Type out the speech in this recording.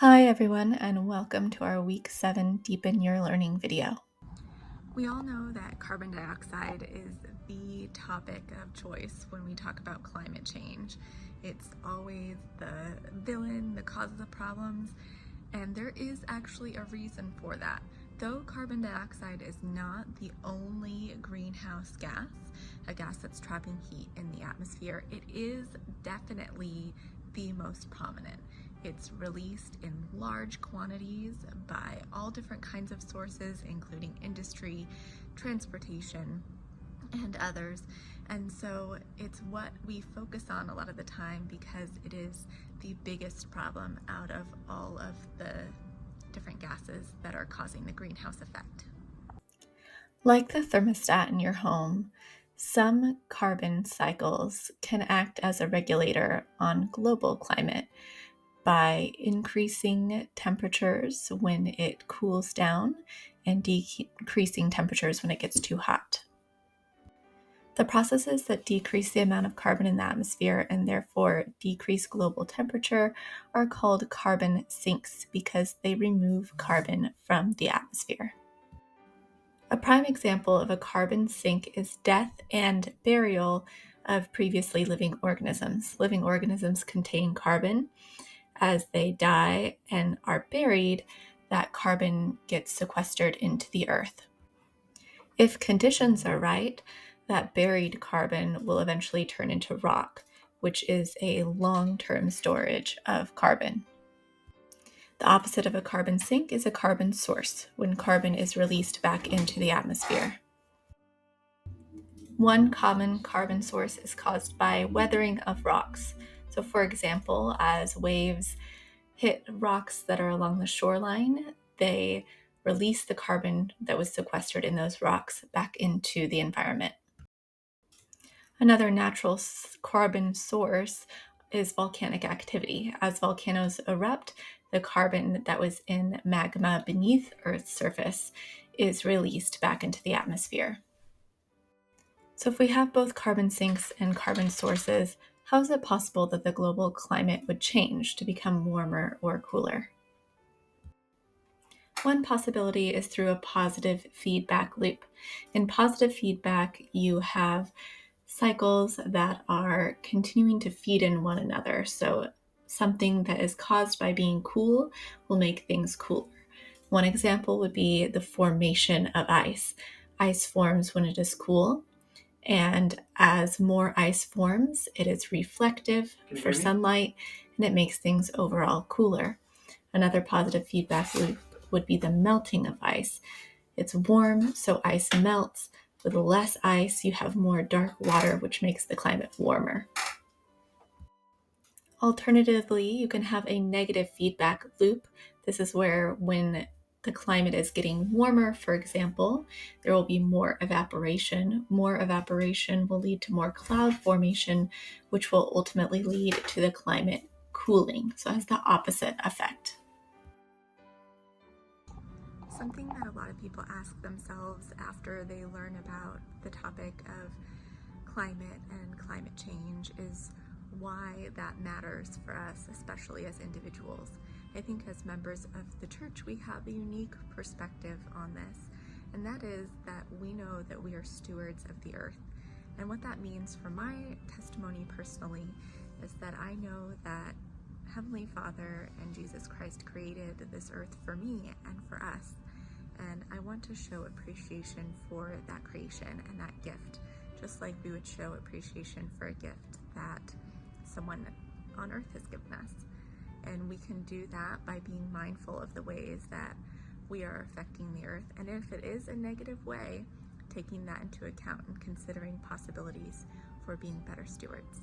Hi everyone, and welcome to our Week 7 Deepen Your Learning video. We all know that carbon dioxide is the topic of choice when we talk about climate change. It's always the villain, the cause of the problems, and there is actually a reason for that. Though carbon dioxide is not the only greenhouse gas, a gas that's trapping heat in the atmosphere, it is definitely the most prominent. It's released in large quantities by all different kinds of sources, including industry, transportation, and others. And so it's what we focus on a lot of the time because it is the biggest problem out of all of the different gases that are causing the greenhouse effect. Like the thermostat in your home, some carbon cycles can act as a regulator on global climate by increasing temperatures when it cools down and decreasing temperatures when it gets too hot. The processes that decrease the amount of carbon in the atmosphere and therefore decrease global temperature are called carbon sinks because they remove carbon from the atmosphere. A prime example of a carbon sink is death and burial of previously living organisms. Living organisms contain carbon. As they die and are buried, that carbon gets sequestered into the earth. If conditions are right, that buried carbon will eventually turn into rock, which is a long-term storage of carbon. The opposite of a carbon sink is a carbon source, when carbon is released back into the atmosphere. One common carbon source is caused by weathering of rocks. So, for example, as waves hit rocks that are along the shoreline, they release the carbon that was sequestered in those rocks back into the environment. Another natural carbon source is volcanic activity. As volcanoes erupt, the carbon that was in magma beneath Earth's surface is released back into the atmosphere. So if we have both carbon sinks and carbon sources, how is it possible that the global climate would change to become warmer or cooler? One possibility is through a positive feedback loop. In positive feedback, you have cycles that are continuing to feed in one another. So something that is caused by being cool will make things cooler. One example would be the formation of ice. Ice forms when it is cool, and as more ice forms, it is reflective for sunlight and it makes things overall cooler. Another positive feedback loop would be the melting of ice. It's warm, so ice melts. With less ice, you have more dark water, which makes the climate warmer. Alternatively, you can have a negative feedback loop. This is where when the climate is getting warmer, for example, there will be more evaporation. More evaporation will lead to more cloud formation, which will ultimately lead to the climate cooling. So it has the opposite effect. Something that a lot of people ask themselves after they learn about the topic of climate and climate change is why that matters for us, especially as individuals. I think as members of the church, we have a unique perspective on this, and that is that we know that we are stewards of the earth. And what that means for my testimony personally is that I know that Heavenly Father and Jesus Christ created this earth for me and for us. And I want to show appreciation for that creation and that gift, just like we would show appreciation for a gift that someone on earth has given us. And we can do that by being mindful of the ways that we are affecting the earth. And if it is a negative way, taking that into account and considering possibilities for being better stewards.